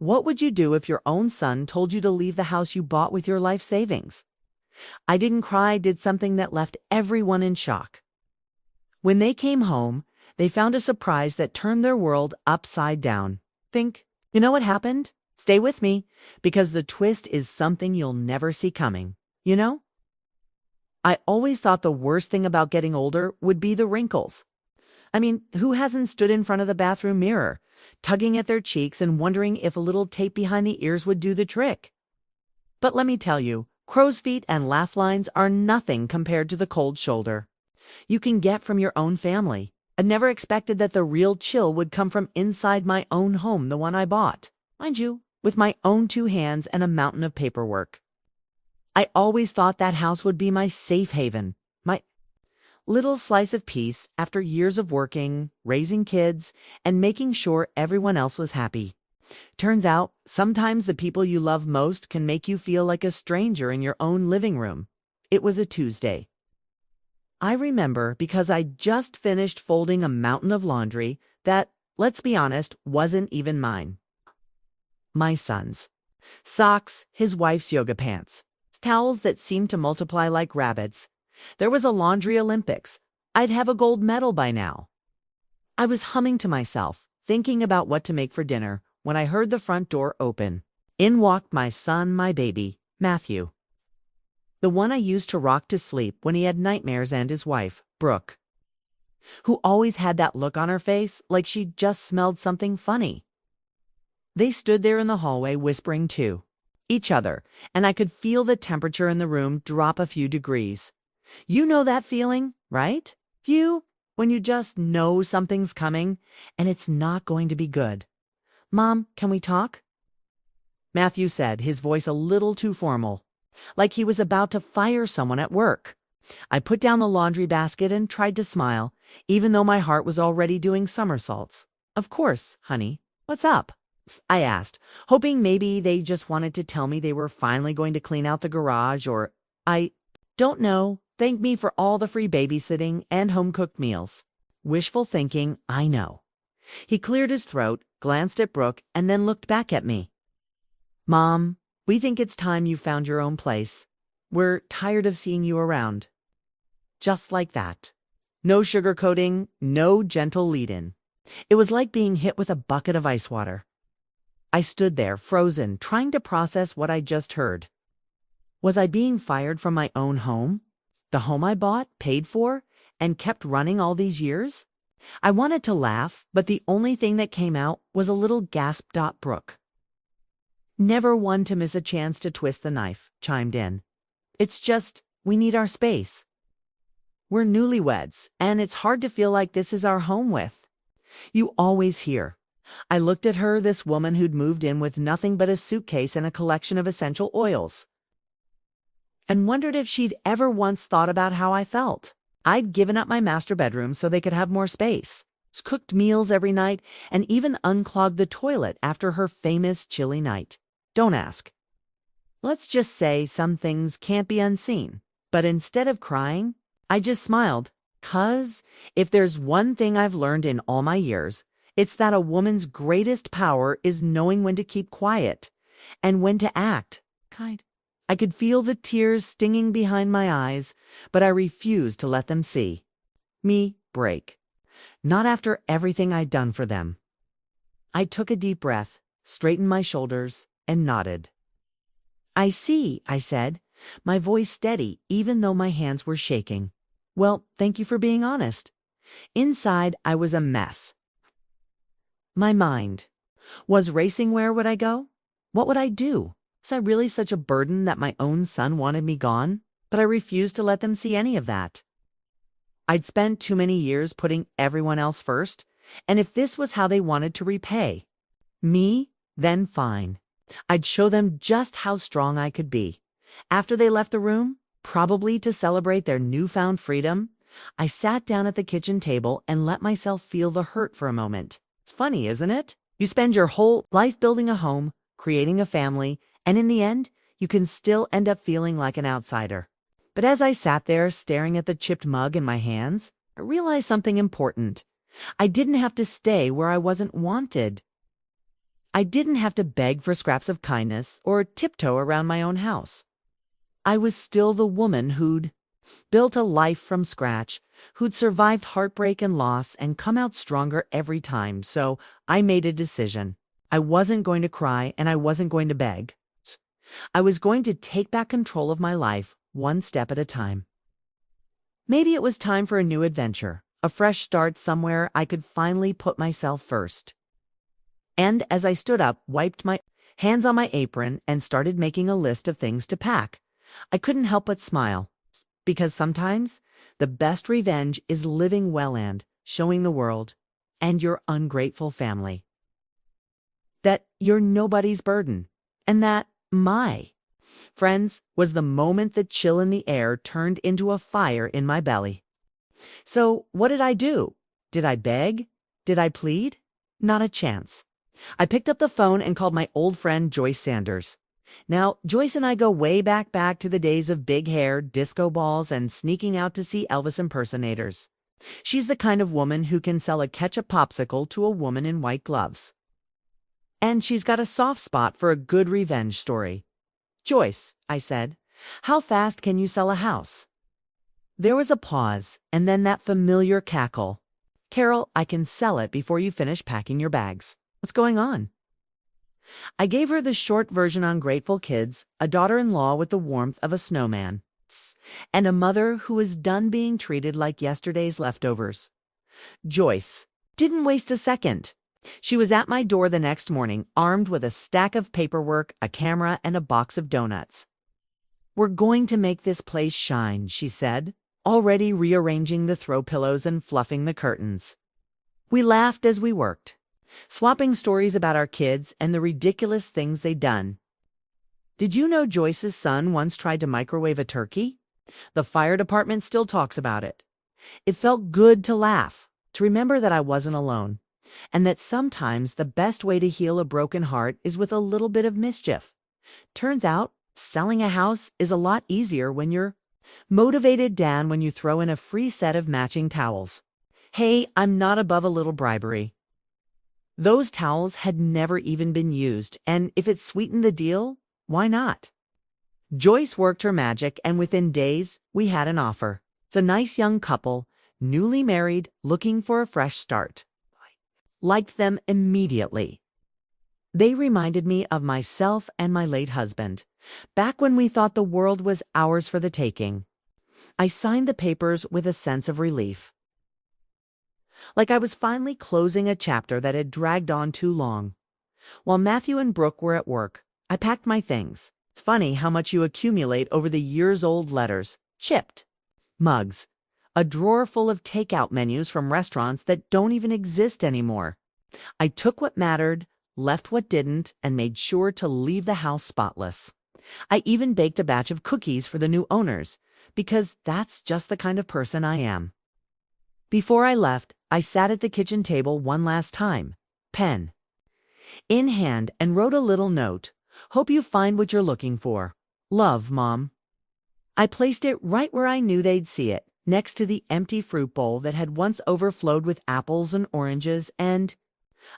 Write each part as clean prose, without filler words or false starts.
What would you do if your own son told you to leave the house you bought with your life savings? I didn't cry, did something that left everyone in shock. When they came home, they found a surprise that turned their world upside down. You know what happened? Stay with me, because the twist is something you'll never see coming. You know? I always thought the worst thing about getting older would be the wrinkles. I mean, who hasn't stood in front of the bathroom mirror, tugging at their cheeks and wondering if a little tape behind the ears would do the trick? But let me tell you, crow's feet and laugh lines are nothing compared to the cold shoulder you can get from your own family. I never expected that the real chill would come from inside my own home, the one I bought. Mind you, with my own 2 hands and a mountain of paperwork. I always thought that house would be my safe haven, my little slice of peace after years of working, raising kids, and making sure everyone else was happy. Turns out, sometimes the people you love most can make you feel like a stranger in your own living room. It was a Tuesday. I remember because I just finished folding a mountain of laundry that, let's be honest, wasn't even mine. My son's. Socks, his wife's yoga pants, towels that seemed to multiply like rabbits. There was a laundry Olympics. I'd have a gold medal by now. I was humming to myself, thinking about what to make for dinner, when I heard the front door open. In walked my son, my baby, Matthew. The one I used to rock to sleep when he had nightmares, and his wife, Brooke, who always had that look on her face like she'd just smelled something funny. They stood there in the hallway whispering to each other, and I could feel the temperature in the room drop a few degrees. You know that feeling, right? When you just know something's coming and it's not going to be good. "Mom, can we talk?" Matthew said, his voice a little too formal, like he was about to fire someone at work. I put down the laundry basket and tried to smile, even though my heart was already doing somersaults. "Of course, honey. What's up?" I asked, hoping maybe they just wanted to tell me they were finally going to clean out the garage, or I don't know, thank me for all the free babysitting and home-cooked meals. Wishful thinking, I know. He cleared his throat, glanced at Brooke, and then looked back at me. "Mom, we think it's time you found your own place. We're tired of seeing you around." Just like that. No sugarcoating, no gentle lead-in. It was like being hit with a bucket of ice water. I stood there, frozen, trying to process what I just heard. Was I being fired from my own home? The home I bought, paid for, and kept running all these years? I wanted to laugh, but the only thing that came out was a little gasp. Brooke, never one to miss a chance to twist the knife, chimed in. "It's just, we need our space. We're newlyweds, and it's hard to feel like this is our home with you always here." I looked at her, this woman who'd moved in with nothing but a suitcase and a collection of essential oils, and wondered if she'd ever once thought about how I felt. I'd given up my master bedroom so they could have more space, cooked meals every night, and even unclogged the toilet after her famous chilly night. Don't ask. Let's just say some things can't be unseen. But instead of crying, I just smiled. 'Cause if there's one thing I've learned in all my years, it's that a woman's greatest power is knowing when to keep quiet and when to act. I could feel the tears stinging behind my eyes, but I refused to let them see me break. Not after everything I'd done for them. I took a deep breath, straightened my shoulders, and nodded. "I see," I said, my voice steady even though my hands were shaking. "Well, thank you for being honest." Inside, I was a mess. My mind was racing. Where would I go? What would I do? Was I really such a burden that my own son wanted me gone? But I refused to let them see any of that. I'd spent too many years putting everyone else first, and if this was how they wanted to repay me, then fine. I'd show them just how strong I could be. After they left the room, probably to celebrate their newfound freedom, I sat down at the kitchen table and let myself feel the hurt for a moment. It's funny, isn't it? You spend your whole life building a home, creating a family, and in the end, you can still end up feeling like an outsider. But as I sat there staring at the chipped mug in my hands, I realized something important. I didn't have to stay where I wasn't wanted. I didn't have to beg for scraps of kindness or tiptoe around my own house. I was still the woman who'd built a life from scratch, who'd survived heartbreak and loss and come out stronger every time. So I made a decision. I wasn't going to cry and I wasn't going to beg. I was going to take back control of my life one step at a time. Maybe it was time for a new adventure, a fresh start somewhere I could finally put myself first. And as I stood up, wiped my hands on my apron, and started making a list of things to pack, I couldn't help but smile. Because sometimes the best revenge is living well and showing the world and your ungrateful family that you're nobody's burden, and that my friends was the moment the chill in the air turned into a fire in my belly. So what did I do? Did I beg? Did I plead? Not a chance. I picked up the phone and called my old friend Joyce Sanders. Now, Joyce and I go way back to the days of big hair, disco balls, and sneaking out to see Elvis impersonators. She's the kind of woman who can sell a ketchup popsicle to a woman in white gloves. And she's got a soft spot for a good revenge story. Joyce, I said, how fast can you sell a house? There was a pause, and then that familiar cackle. Carol, I can sell it before you finish packing your bags. What's going on? I gave her the short version on grateful kids, a daughter-in-law with the warmth of a snowman, and a mother who was done being treated like yesterday's leftovers. Joyce didn't waste a second. She was at my door the next morning, armed with a stack of paperwork, a camera, and a box of donuts. We're going to make this place shine, she said, already rearranging the throw pillows and fluffing the curtains. We laughed as we worked, swapping stories about our kids and the ridiculous things they'd done. Did you know Joyce's son once tried to microwave a turkey? The fire department still talks about it. It felt good to laugh, to remember that I wasn't alone, and that sometimes the best way to heal a broken heart is with a little bit of mischief. Turns out, selling a house is a lot easier when you're motivated than when you throw in a free set of matching towels. Hey, I'm not above a little bribery. Those towels had never even been used, and if it sweetened the deal, why not? Joyce worked her magic, and within days, we had an offer. It's a nice young couple, newly married, looking for a fresh start. Liked them immediately. They reminded me of myself and my late husband, back when we thought the world was ours for the taking. I signed the papers with a sense of relief. Like I was finally closing a chapter that had dragged on too long. While Matthew and Brooke were at work, I packed my things. It's funny how much you accumulate over the years-old letters, chipped, mugs, a drawer full of takeout menus from restaurants that don't even exist anymore. I took what mattered, left what didn't, and made sure to leave the house spotless. I even baked a batch of cookies for the new owners, because that's just the kind of person I am. Before I left, I sat at the kitchen table one last time, pen in hand, and wrote a little note. Hope you find what you're looking for. Love, Mom. I placed it right where I knew they'd see it, next to the empty fruit bowl that had once overflowed with apples and oranges and,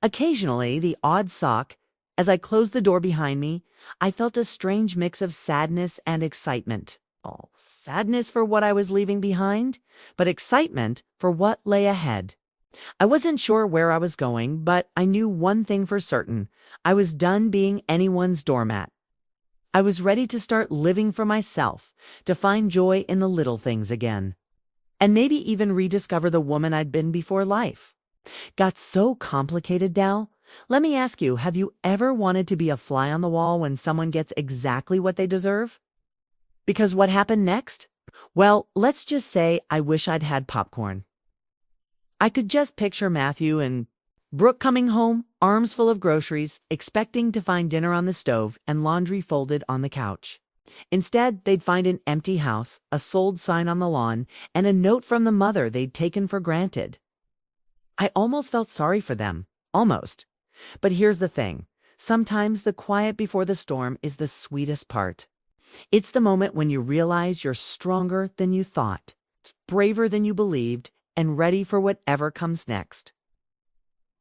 occasionally, the odd sock. As I closed the door behind me, I felt a strange mix of sadness and excitement. Sadness for what I was leaving behind, but excitement for what lay ahead. I wasn't sure where I was going, but I knew one thing for certain. I was done being anyone's doormat. I was ready to start living for myself, to find joy in the little things again, and maybe even rediscover the woman I'd been before life. Got so complicated, Dal. Let me ask you, have you ever wanted to be a fly on the wall when someone gets exactly what they deserve? Because what happened next? Well, let's just say I wish I'd had popcorn. I could just picture Matthew and Brooke coming home, arms full of groceries, expecting to find dinner on the stove and laundry folded on the couch. Instead, they'd find an empty house, a sold sign on the lawn, and a note from the mother they'd taken for granted. I almost felt sorry for them. Almost. But here's the thing. Sometimes the quiet before the storm is the sweetest part. It's the moment when you realize you're stronger than you thought, braver than you believed, and ready for whatever comes next.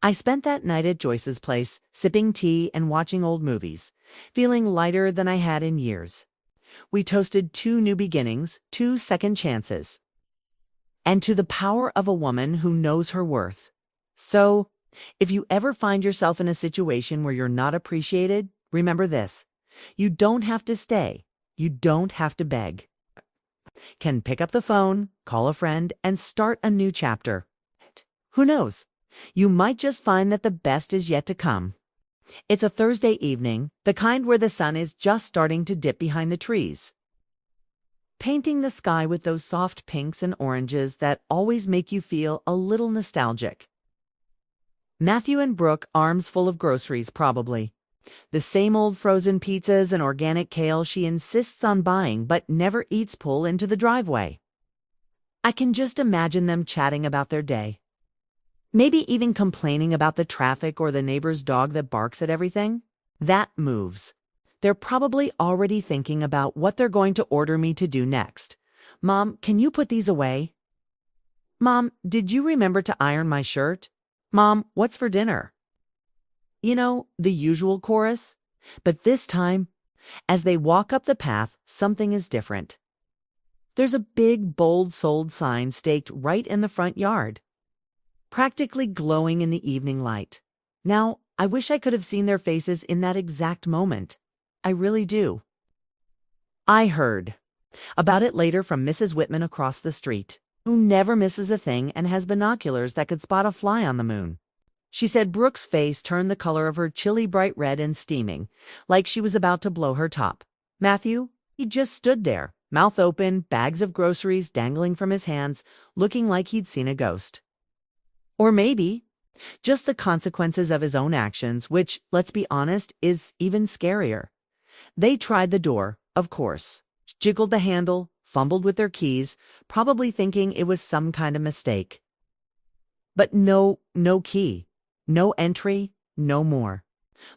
I spent that night at Joyce's place, sipping tea and watching old movies, feeling lighter than I had in years. We toasted 2 new beginnings, 2 second chances, and to the power of a woman who knows her worth. So, if you ever find yourself in a situation where you're not appreciated, remember this. You don't have to stay. You don't have to beg. Can pick up the phone, call a friend, and start a new chapter. Who knows? You might just find that the best is yet to come. It's a Thursday evening, the kind where the sun is just starting to dip behind the trees, painting the sky with those soft pinks and oranges that always make you feel a little nostalgic. Matthew and Brooke, arms full of groceries probably. The same old frozen pizzas and organic kale she insists on buying but never eats, pull into the driveway. I can just imagine them chatting about their day. Maybe even complaining about the traffic or the neighbor's dog that barks at everything. That moves. They're probably already thinking about what they're going to order me to do next. Mom, can you put these away? Mom, did you remember to iron my shirt? Mom, what's for dinner? You know, the usual chorus. But this time, as they walk up the path, something is different. There's a big, bold sold sign staked right in the front yard, practically glowing in the evening light. Now, I wish I could have seen their faces in that exact moment. I really do. I heard about it later from Mrs. Whitman across the street, who never misses a thing and has binoculars that could spot a fly on the moon. She said Brooke's face turned the color of her chilly bright red and steaming, like she was about to blow her top. Matthew, he just stood there, mouth open, bags of groceries dangling from his hands, looking like he'd seen a ghost. Or maybe just the consequences of his own actions, which, let's be honest, is even scarier. They tried the door, of course, jiggled the handle, fumbled with their keys, probably thinking it was some kind of mistake. But no key, no entry, no more.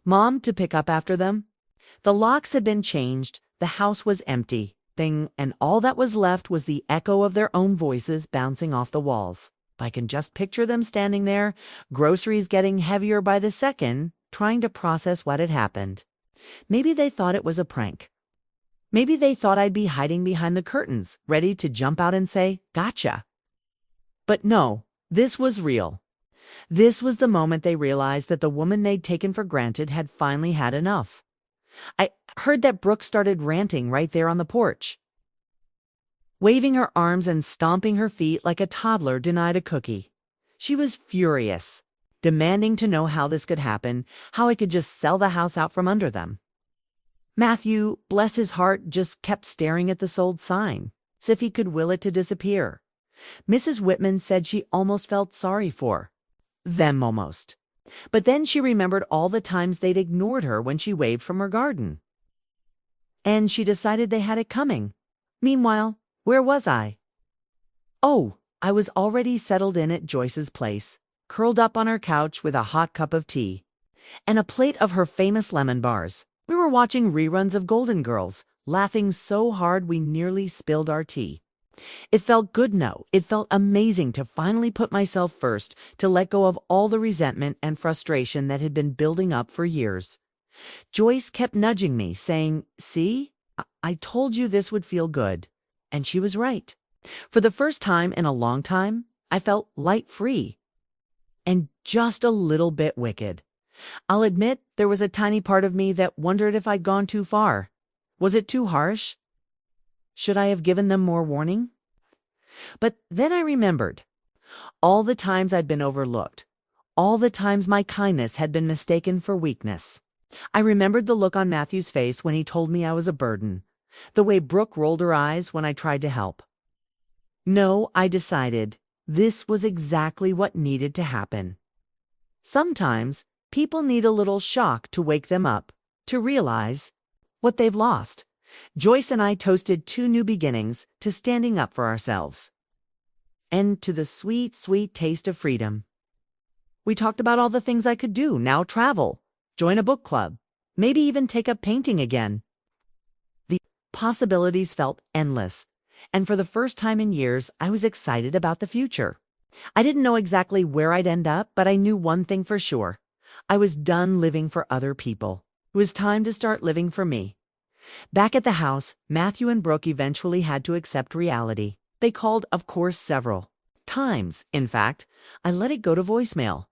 Mom to pick up after them. The locks had been changed, the house was empty, and all that was left was the echo of their own voices bouncing off the walls. I can just picture them standing there, groceries getting heavier by the second, trying to process what had happened. Maybe they thought it was a prank. Maybe they thought I'd be hiding behind the curtains, ready to jump out and say, "Gotcha." But no, this was real. This was the moment they realized that the woman they'd taken for granted had finally had enough. I heard that Brooke started ranting right there on the porch, waving her arms and stomping her feet like a toddler denied a cookie. She was furious, demanding to know how this could happen, how I could just sell the house out from under them. Matthew, bless his heart, just kept staring at the sold sign, as if he could will it to disappear. Mrs. Whitman said she almost felt sorry for them almost. But then she remembered all the times they'd ignored her when she waved from her garden. And she decided they had it coming. Meanwhile, where was I? Oh, I was already settled in at Joyce's place, curled up on her couch with a hot cup of tea and a plate of her famous lemon bars. We were watching reruns of Golden Girls, laughing so hard we nearly spilled our tea. It felt good, no, it felt amazing to finally put myself first, to let go of all the resentment and frustration that had been building up for years. Joyce kept nudging me, saying, "See, I told you this would feel good." And she was right. For the first time in a long time, I felt light-free. And just a little bit wicked. I'll admit there was a tiny part of me that wondered if I'd gone too far. Was it too harsh? Should I have given them more warning? But then I remembered all the times I'd been overlooked, all the times my kindness had been mistaken for weakness. I remembered the look on Matthew's face when he told me I was a burden, the way Brooke rolled her eyes when I tried to help. No, I decided this was exactly what needed to happen. Sometimes people need a little shock to wake them up, to realize what they've lost. Joyce and I toasted 2 new beginnings to standing up for ourselves, and to the sweet, sweet taste of freedom. We talked about all the things I could do, now travel, join a book club, maybe even take up painting again. The possibilities felt endless, and for the first time in years, I was excited about the future. I didn't know exactly where I'd end up, but I knew one thing for sure. I was done living for other people. It was time to start living for me. Back at the house, Matthew and Brooke eventually had to accept reality. They called, of course, several times. In fact, I let it go to voicemail.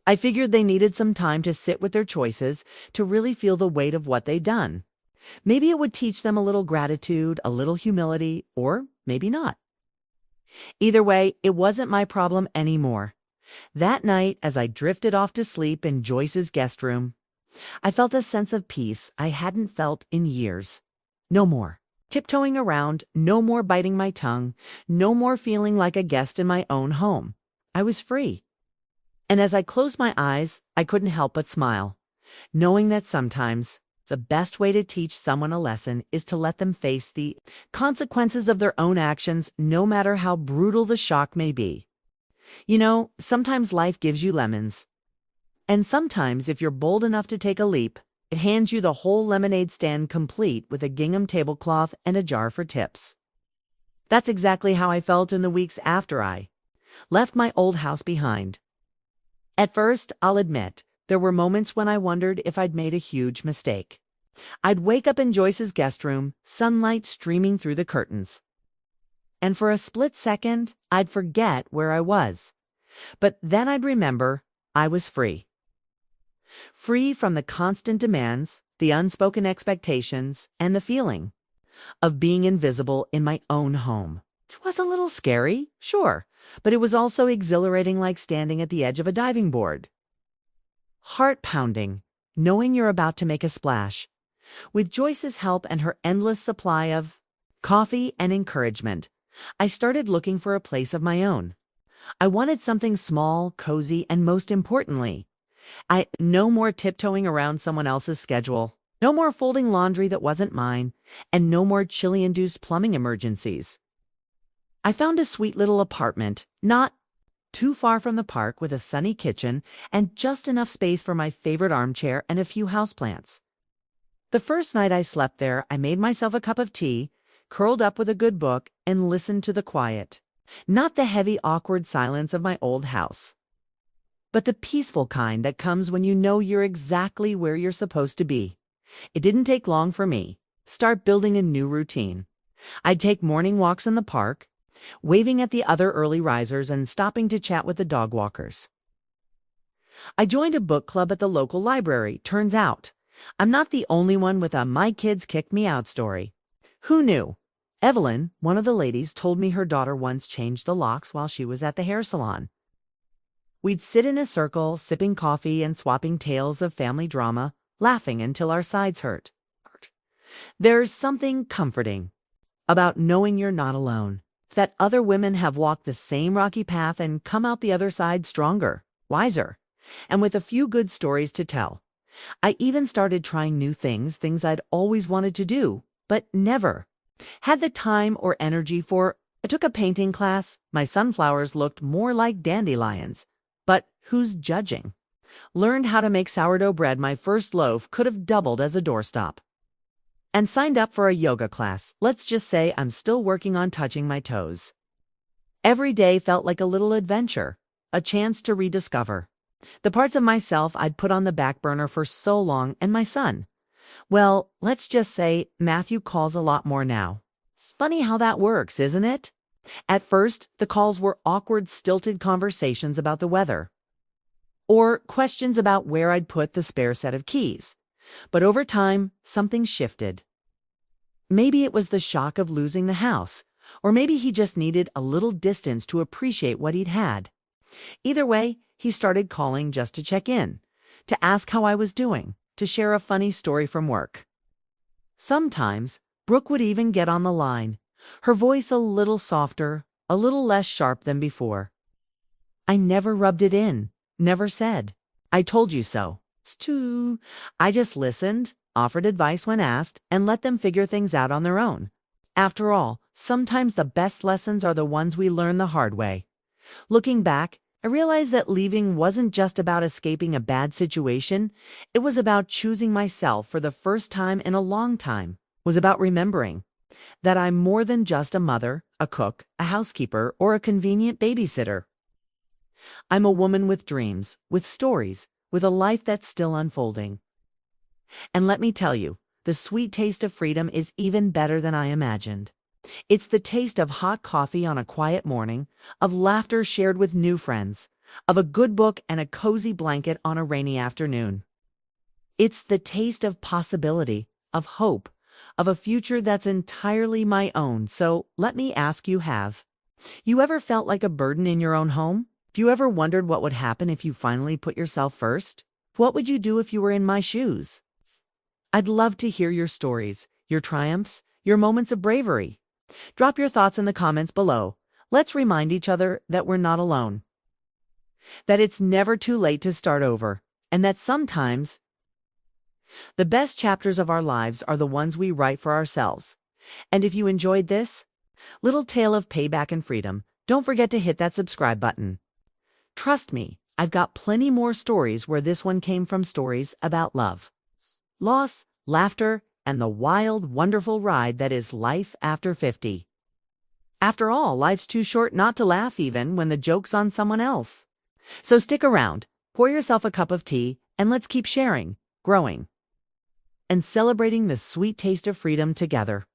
I figured they needed some time to sit with their choices, to really feel the weight of what they'd done. Maybe it would teach them a little gratitude, a little humility, or maybe not. Either way, it wasn't my problem anymore. That night, as I drifted off to sleep in Joyce's guest room, I felt a sense of peace I hadn't felt in years. No more tiptoeing around, no more biting my tongue, no more feeling like a guest in my own home. I was free. And as I closed my eyes, I couldn't help but smile, knowing that sometimes the best way to teach someone a lesson is to let them face the consequences of their own actions, no matter how brutal the shock may be. You know, sometimes life gives you lemons. And sometimes, if you're bold enough to take a leap, it hands you the whole lemonade stand complete with a gingham tablecloth and a jar for tips. That's exactly how I felt in the weeks after I left my old house behind. At first, I'll admit, there were moments when I wondered if I'd made a huge mistake. I'd wake up in Joyce's guest room, sunlight streaming through the curtains. And for a split second, I'd forget where I was. But then I'd remember I was free. Free from the constant demands, the unspoken expectations, and the feeling of being invisible in my own home. It was a little scary, sure, but it was also exhilarating, like standing at the edge of a diving board. Heart-pounding, knowing you're about to make a splash. With Joyce's help and her endless supply of coffee and encouragement, I started looking for a place of my own. I wanted something small, cozy, and most importantly, no more tiptoeing around someone else's schedule, no more folding laundry that wasn't mine, and no more chilly-induced plumbing emergencies. I found a sweet little apartment, not too far from the park, with a sunny kitchen and just enough space for my favorite armchair and a few houseplants. The first night I slept there, I made myself a cup of tea, curled up with a good book, and listened to the quiet. Not the heavy, awkward silence of my old house, but the peaceful kind that comes when you know you're exactly where you're supposed to be. It didn't take long for me to start building a new routine. I'd take morning walks in the park, waving at the other early risers and stopping to chat with the dog walkers. I joined a book club at the local library. Turns out, I'm not the only one with a "my kids kicked me out" story. Who knew? Evelyn, one of the ladies, told me her daughter once changed the locks while she was at the hair salon. We'd sit in a circle, sipping coffee and swapping tales of family drama, laughing until our sides hurt. There's something comforting about knowing you're not alone, that other women have walked the same rocky path and come out the other side stronger, wiser, and with a few good stories to tell. I even started trying new things I'd always wanted to do, but never had the time or energy for. I took a painting class. My sunflowers looked more like dandelions, but who's judging? Learned how to make sourdough bread. My first loaf could have doubled as a doorstop. And signed up for a yoga class. Let's just say I'm still working on touching my toes. Every day felt like a little adventure, a chance to rediscover the parts of myself I'd put on the back burner for so long. And my son, well, let's just say Matthew calls a lot more now. It's funny how that works, isn't it? At first, the calls were awkward, stilted conversations about the weather, or questions about where I'd put the spare set of keys. But over time, something shifted. Maybe it was the shock of losing the house, or maybe he just needed a little distance to appreciate what he'd had. Either way, he started calling just to check in, to ask how I was doing, to share a funny story from work. Sometimes, Brooke would even get on the line, her voice a little softer, a little less sharp than before. I never rubbed it in, never said, "I told you so." I just listened, offered advice when asked, and let them figure things out on their own. After all, sometimes the best lessons are the ones we learn the hard way. Looking back, I realized that leaving wasn't just about escaping a bad situation. It was about choosing myself for the first time in a long time. It was about remembering That I'm more than just a mother, a cook, a housekeeper, or a convenient babysitter. I'm a woman with dreams, with stories, with a life that's still unfolding. And let me tell you, the sweet taste of freedom is even better than I imagined. It's the taste of hot coffee on a quiet morning, of laughter shared with new friends, of a good book and a cozy blanket on a rainy afternoon. It's the taste of possibility, of hope, of a future that's entirely my own. So let me ask you, have you ever felt like a burden in your own home? Have you ever wondered what would happen if you finally put yourself first? What would you do if you were in my shoes? I'd love to hear your stories, your triumphs, your moments of bravery. Drop your thoughts in the comments below. Let's remind each other that we're not alone, that it's never too late to start over, and that sometimes the best chapters of our lives are the ones we write for ourselves. And if you enjoyed this little tale of payback and freedom, don't forget to hit that subscribe button. Trust me, I've got plenty more stories where this one came from, stories about love, loss, laughter, and the wild, wonderful ride that is life after 50. After all, life's too short not to laugh even when the joke's on someone else. So stick around, pour yourself a cup of tea, and let's keep sharing, growing, and celebrating the sweet taste of freedom together.